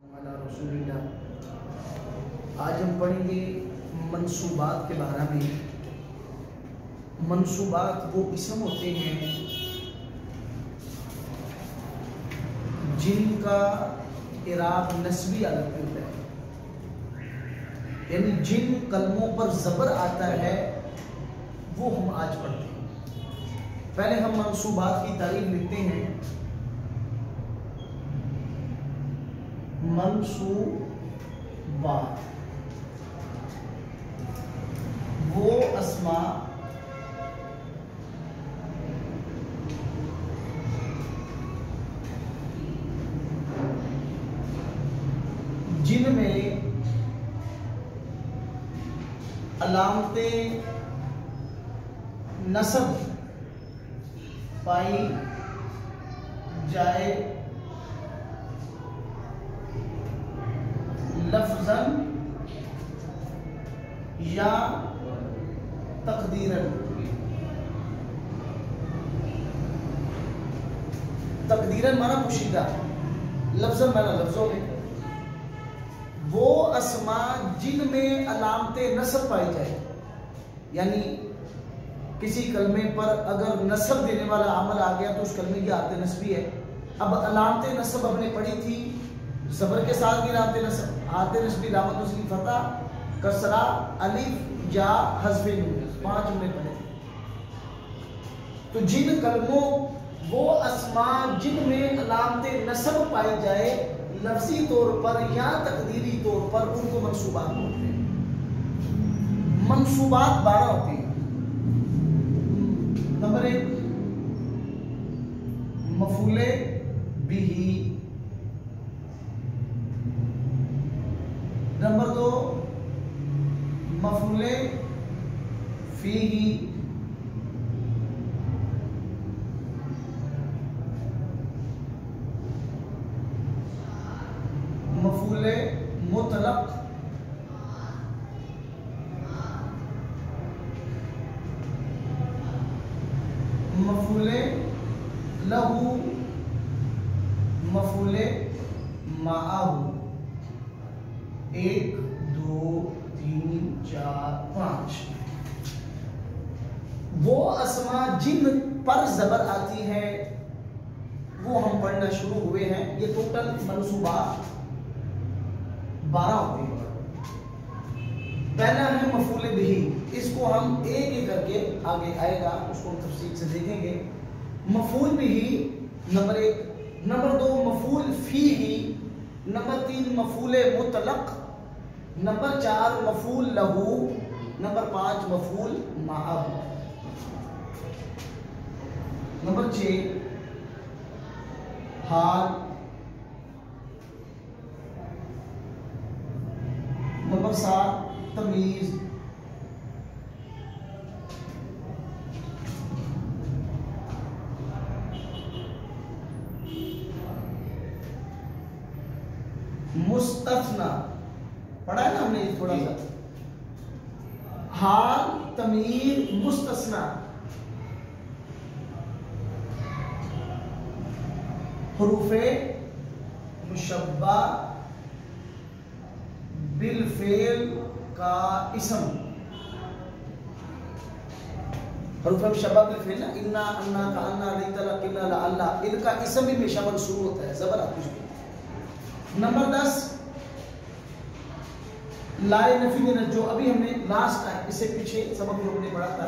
आज हम पढ़ेंगे मंसूबात के बारे में। मंसूबात वो इसम होते हैं जिनका इराब नस्बी अलग होता है, यानी जिन कलमों पर ज़बर आता है वो हम आज पढ़ते हैं। पहले हम मंसूबात की तारीफ लिखते हैं। मंसूबात वो अस्मा जिनमें अलामते नसब पाई जाए, लफ्ज़न या तकदीरन। तकदीरन माना पोशीदा, लफ्ज़न माना लफ्ज़ों में। वो अस्मा जिनमें अलामते नसब पाई जाए, यानी किसी कलमे पर अगर नसब देने वाला अमल आ गया तो उस कलमे की आते नस्बी है। अब अलामते नसब हमने पढ़ी थी, ज़बर के साथ भी अलामते नसब, आते नस्बी, लामत उसकी फतह, कसरा, अलिफ, या हज़्फ़े नून, 5 हमने पढ़े थे। तो जिन कलमों वो अस्मा जिनमें अलामते नसब पाई जाए लफ्ज़ी तौर पर या तकदीरी तौर पर, उनको मंसूबात बोलते हैं। मंसूबात 12 होती हैं। नंबर 1 मफूले बिही, नंबर 2 मफूले फीही, मफूले मुतलक, मफूले लहू, मफूले माअहू। 1 2 3 4 5 वो अस्मा जिन पर ज़बर आती है वो हम पढ़ना शुरू हुए हैं। ये टोटल मंसूबात 12 होते हैं। पहला है मफूले बिही, इसको हम एक एक करके आगे आएगा, उसको हम तफसील से देखेंगे। मफूल बिही नंबर 1, नंबर 2 मफूल फीही, नंबर 3 मफूले मुतलक, नंबर 4 मफूल लहू, नंबर 5 मफूल माअहू, नंबर 6 हाल, नंबर 7 तमीज, मुस्तस्ना, पढ़ा है ना हमने थोड़ा सा। हाल, तमीज, मुस्तस्ना, हुरूफे मुशब्बा बिल फेल का इसम। हुरूफे मुशब्बा बिल फेल ना, इन्ना, अन्ना, का अन्ना, रितला, किन्ना, ला, अल्लाह, इनका इसम भी हमेशा मंसूब होता है, ज़बर आती है। नंबर 10 लाए नफी में, जो अभी हमने लास्ट टाइम इससे पीछे सबक जो हमने पढ़ा था,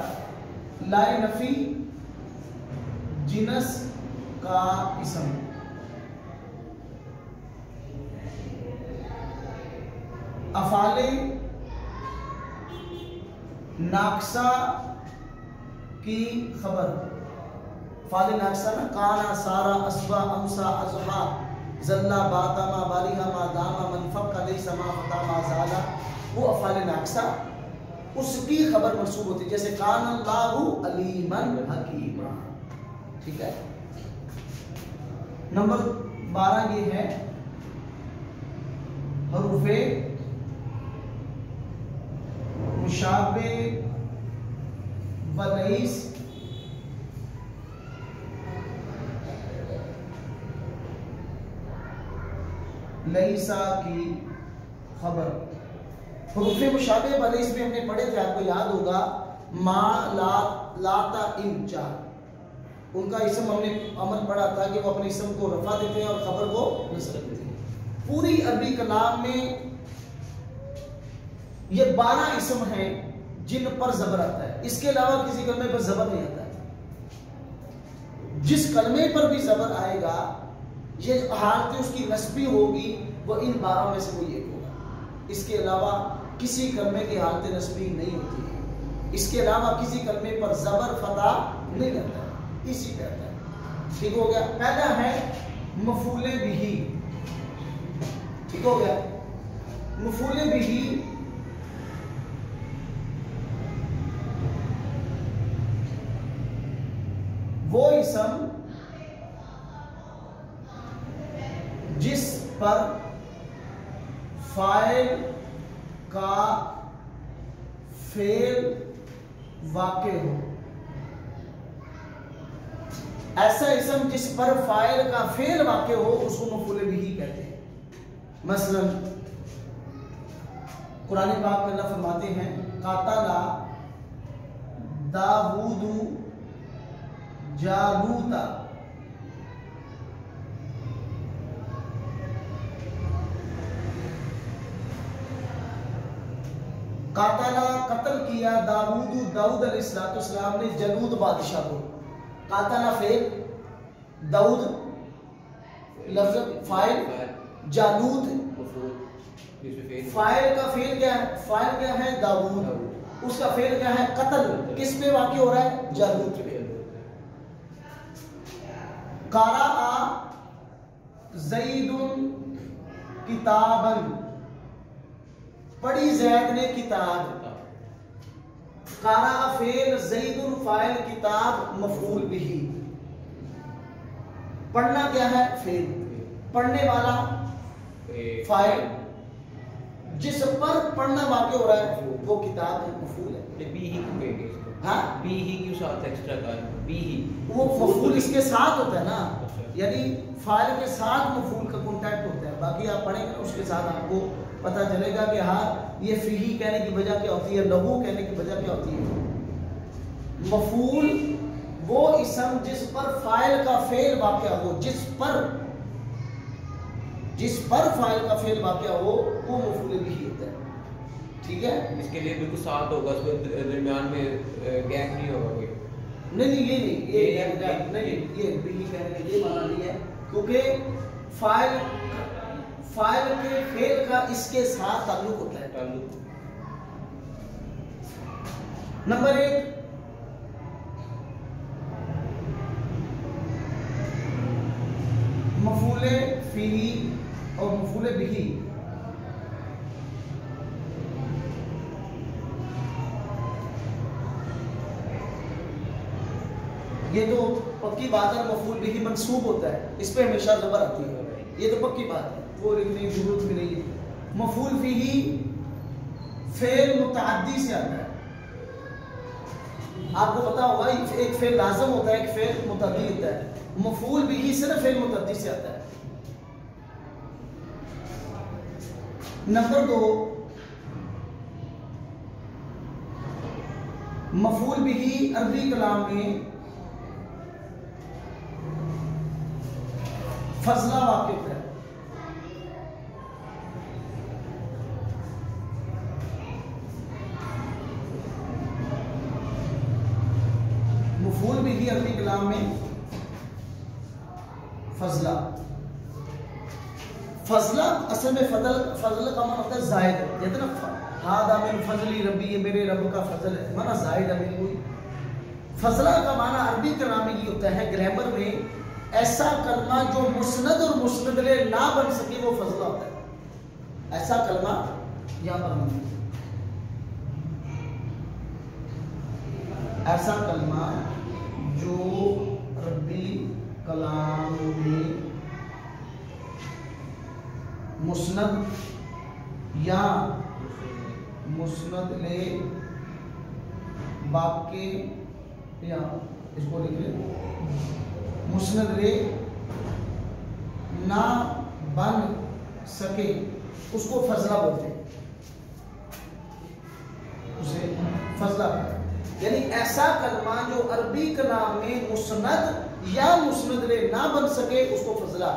लाए नफी जिनस का इसम। अफाले नाक्सा की खबर, फाले नाक्सा ना, काना, सारा, असबा, अमसा, अज़हा, ज़ल्ला, बाता, मा, बारिहा, मा, दामा, मनफक, कदे, समा, फता, मा, ज़ाला, वो अफाले नाक्सा उसकी खबर मंसूब होती है। जैसे कान अल्लाहु अलीमन हकीमा, ठीक है। नंबर 12 ये है हुरूफे मुशाबे वलईस, लईसा की खबर। हुरूफ मुशाबे वाले इसमें हमने पढ़े थे, आपको याद होगा, मा ला लाता इन चार, उनका इसम हमने अमल पढ़ा था कि वो अपने इसम को रफा देते हैं और खबर को नस्ब देते हैं। पूरी अरबी कलाम में ये 12 इसम हैं जिन पर जबर आता है, इसके अलावा किसी कलमे पर जबर नहीं आता है। जिस कलमे पर भी जबर आएगा ये हालत उसकी नस्बी होगी, वो इन 12 में से कोई एक होगा। इसके अलावा किसी कलमे की हालत नस्बी नहीं होती है, इसके अलावा किसी कलमे पर जबर फता नहीं आता है, इसी पे आता है। ठीक हो गया। पहला है मफूले बिही, ठीक हो गया। मफूले बिही वो इसम जिस पर फाइल का फेल वाक़े हो। ऐसा इसम जिस पर फाइल का फेल वाक़े हो उसको मफूले बिही कहते हैं। मसलन कुरान पाक में अल्लाह फरमाते हैं कातला दाऊदू जालूता, कातला कत्ल किया दाऊद अलैहिस्सलाम ने जलूद बादशाह को। कातला फेल, दाऊद लफ्ज़ फाइल, जालूद फाइल का फेल क्या है? फाइल क्या है? दाऊद। उसका फेल क्या है? कत्ल। किस पे वाक़ई हो रहा है? जालूद पे। क़राअ ज़ैदुन किताबन, पढ़ी ज़ैद ने किताब। क़राअ फेल, ज़ैदुन फाइल, किताब मफ़ऊल बिही। पढ़ना क्या है? फेल। पढ़ने वाला फाइल, जिस पर पढ़ना वाक़ई हो रहा है वो किताब है, मफ़ऊल है। बी ही को कहेंगे इसको। हाँ, बी ही क्यों साथ एक्स्ट्रा का? बी ही वो मफ़ऊल इसके साथ होता है ना, यानी फाइल के साथ मफ़ऊल का कॉन्टैक्ट होता है। बाकी आप पढ़ेंगे ना उसके साथ आपको पता चलेगा कि हाँ ये फीही कहने की वजह क्या होती है, लहू कहने की वजह क्या होती है। मफ़ऊल वो इसम जिस पर फाइल का फेल वाक़या हो, जिस पर फाइल का फेल वाक़या हो वो मफ़ऊल बिही होता है। ठीक है, इसके लिए बिल्कुल साथ होगा, उसमें दरमियान में गैप नहीं होगा कोई। नहीं ये बिही कहने का ये माना नहीं है, क्योंकि फाइल के फेल का इसके साथ ताल्लुक होता है। नंबर 1, मफ़ऊले फीही और मफ़ऊले बिही ये तो पक्की बात है। मफ़ऊल बिही मंसूब होता है, इस पे हमेशा ज़बर आती है, ये तो पक्की बात है, वो लिखने की जरूरत भी नहीं है। मफ़ऊल बिही फेल मुतअद्दी से आता है। आपको पता होगा एक फेल लाज़िम होता है, एक फेल मुतअद्दी होता है। मफ़ऊल बिही सिर्फ फेल मुतअद्दी से आता है। नंबर 2, मफ़ऊल बिही अरबी कलाम में फजला वाक़िफ़ है। मफ़ऊल बिही अरबी कलाम में फजला असल में फजल का माना होता है जायद। कहते ना हादा मिन फजली रब्बी, ये मेरे रब का फजल है, माना जायद है मेरी कोई। फजला का माना अरबी कलाम में ये होता है, ग्रामर में ऐसा कलमा जो मुस्नद और मुस्नद ले ना बन सके वो फजला होता है। ऐसा कलमा यहाँ पर ऐसा कलमा जो अरबी कलाम में मुस्नद या मुस्नद ले वाक़े, या इसको लिख ले मुस्नद ले ना बन सके उसको फजला बोलते हैं, उसे फजला। यानी ऐसा कलमा जो अरबी कलाम में मुस्नद या मुस्नद ना बन सके उसको फजला,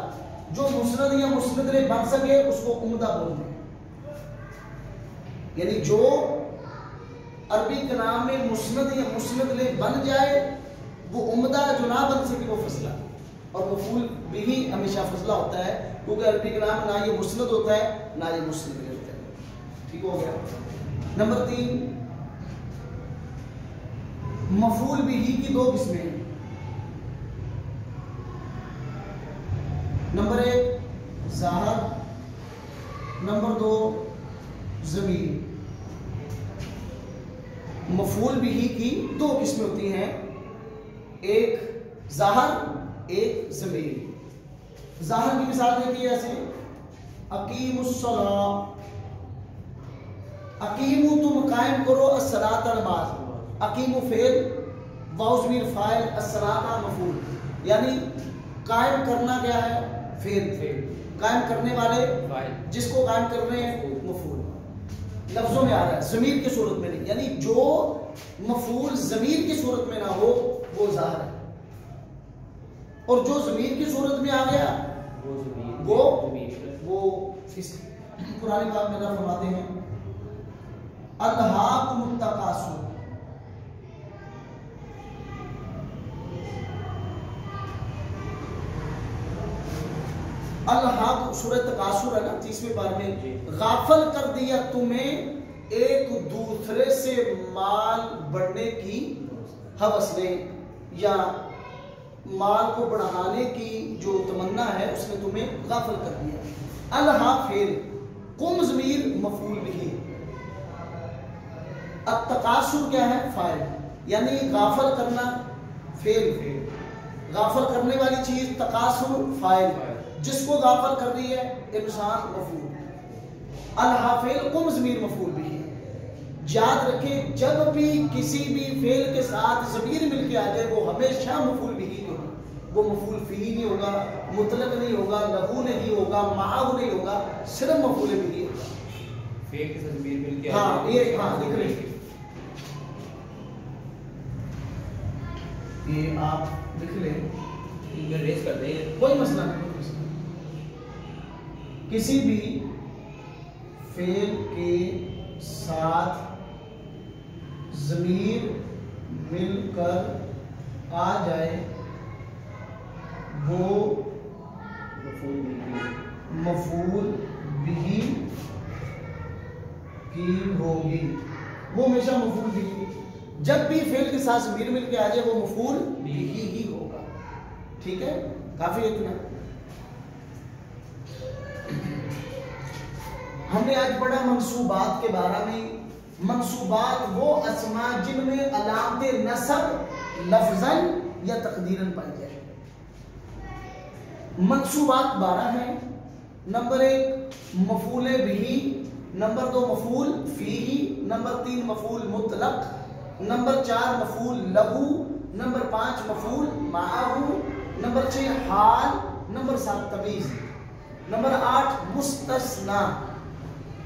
जो मुस्नद या मुस्नद बन सके उसको उम्दा बोलते हैं। यानी जो अरबी कलाम में मुस्नद या मुस्नद बन जाए वो उम्दा, जो ना बन सके वो फजला। और मफूल भी हमेशा फजला होता है क्योंकि अरबी कलाम में ना ये मुस्नद होता है ना ये मुस्नद होता है। ठीक हो गया। नंबर 3, मफूल बिही की 2 किस्में हैं। नंबर 1 ज़ाहर, नंबर 2 ज़मीर। मफूल बिही की 2 किस्में होती हैं, एक ज़ाहर एक ज़मीर। ज़ाहर की मिसाल देखिए ऐसे, अकीमुस्सला, अकीमु तुम कायम करो अस्सलात नमाज, अकीमु फेल, वाउ ज़मीर फाइल, अस्सलात मफूल। यानी कायम करना क्या है? फेल। कायम करने वाले जिसको कायम कर रहे हैं मफूल। लफ्जों में आ रहा है, ज़मीर की सूरत में नहीं। यानी जो मफूल ज़मीर की सूरत में ना हो वो ज़ाहर है, और जो ज़मीर की सूरत में आ गया वो इस कुरान पाक में अल्लाह फरमाते हैं अल्हाकुमुत तकासुर। अल्हाक सूरह तकासुर है ना 30वें पारे में, गाफल कर दिया तुम्हें एक दूसरे से माल बढ़ने की हवस ने, या माल को बढ़ाने की जो तमन्ना है उसने तुम्हें गाफल कर दिया। अल्हा फेल, कुम ज़मीर मफूल बिही, अब तकासुर क्या है? फाइल। यानी गाफल करना फेल, गाफल करने वाली चीज, तकासुर फाइल, जिसको गाफल कर रही है इंसान मफूल। अल्हा फेल कुम ज़मीर मफूल बिही। याद रखें जब भी किसी भी फेल के साथ ज़मीर मिलके आ जाए वो हमेशा मफूल बिही नहीं होगा, वो मफूल फीही नहीं होगा, मुतलक नहीं होगा, लघु नहीं होगा, माहू नहीं होगा, सिर्फ मफूल बिही होगा। फेल के साथ ज़मीर मिलके हाँ ये लिख लें, ये आप लिख लें, रेस करते हैं, कोई मसला नहीं। किसी भी फेल के साथ ज़मीर मिलकर आ जाए वो मफूल बिही की होगी, वो हमेशा मफूल बिही। जब भी फेल के साथ ज़मीर मिलकर आ जाए वो मफूल बिही ही होगा। ठीक है, काफी इतना। हमने आज पढ़ा मंसूबात के बारे में। मंसूबात वो अस्मा जिनमें अलामते नसब लफ्ज़न या तकदीरन पाई जाए। मंसूबात 12 हैं। नंबर 1 मफूल बिही, नंबर 2 मफूल फीही, नंबर 3 मफूल मुतलक, नंबर 4 मफूल लहू, नंबर 5 मफूल माहू, नंबर 6 हाल, नंबर 7 तमीज़, नंबर 8 मुस्तस्ना,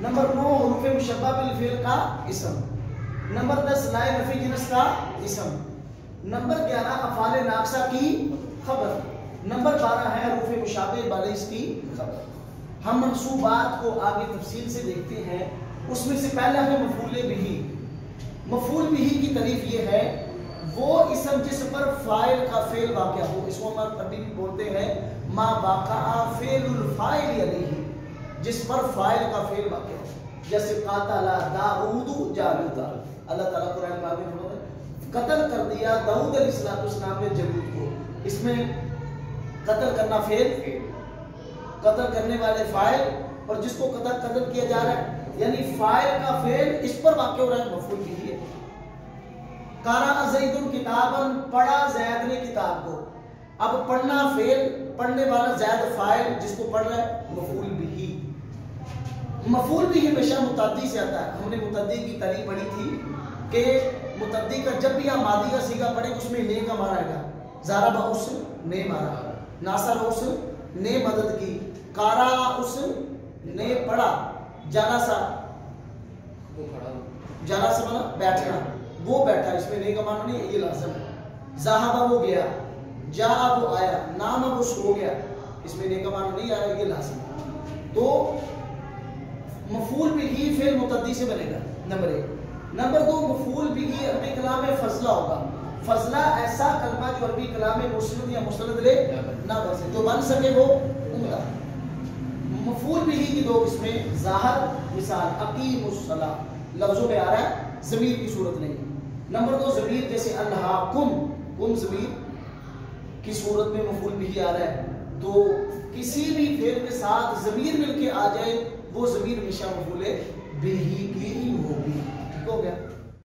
नंबर 9 हुरूफ मुशब्बह बिल फ़िल का इसम, नंबर 10 लाए नफी जिनस का इसम, नंबर 11 अफ़ाल नाक़सा की खबर, नंबर 12 है हुरूफ मुशाबह बारिश की खबर। हम मंसूबात को आगे तफसील से देखते हैं। उसमें से पहला है मफूल बिही। मफूल बिही की तारीफ ये है वो इसम जिस पर फ़ाइल का फ़ेल वाक़या हो, इसको हम अभी भी बोलते हैं मा वाक़ा फ़ेलुल फ़ाइल अलैहि, जिस पर फ़ाइल का फ़ेल वाक़या हो। जैसे क़ातला दाऊद जालूता, अल्लाह ताला कुरान पाक में फरमाता कत्ल कर दिया दाऊद अलैहिस्सलाम ने जालूत को। इसमें कत्ल करना फ़ेल, कत्ल करने वाले फ़ाइल, और जिसको कत्ल किया जा रहा है यानी फ़ाइल का फ़ेल इस पर वाक़या हो रहा है, मफ़ूल बिही है। कारा ज़ैदुन किताबन, पढ़ा ज़ैद ने किताब को। अब पढ़ना फ़ेल, पढ़ने वाला ज़ैद फ़ाइल, जिसको पढ़ रहा है मफ़ूल बिही। मफ़ूल बिही हमेशा मुतअद्दी से आता है। हमने मुतअद्दी की तारीफ पढ़ी थी कि मुतअद्दी का जब भी आप मादी का सीगा पढ़े उसमें ने का मारा आएगा। ज़ारबा उस ने मारा, नासर उस ने मदद की, कारा उस ने पढ़ा, जाना सा, वो खड़ा, जाना सा माना बैठना, वो बैठा, इसमें ने का माना नहीं, ये लाज़िम है। ज़हाबा वो गया, जा वो आया, नाम वो सो गया, इसमें ने का माना नहीं आ रहा, ये लाज़िम है। तो मफूल बिही फेल मुतद्दी से बनेगा, नंबर 1। नंबर 2, मफूल बिही अरबी कलाम में फजला होगा। फजला ऐसा कलमा जो अरबी कलाम में मुस्नद या मुस्नद ले ना बन सके, जो बन सके वो उम्दा। मफूल बिही की 2 किस्में, ज़ाहर, मिसाल अकीमुस्सला लफ्जों में आ रहा है, ज़मीर की सूरत नहीं। नंबर 2, ज़मीर जैसे अल्हाकुम, कुम ज़मीर की सूरत में मफूल बिही आ रहा है, तो किसी भी फेल के साथ ज़मीर मिलके आ जाए, वो ज़मीर हमेशा मफूल बिही की ही होगी। ठीक हो गया।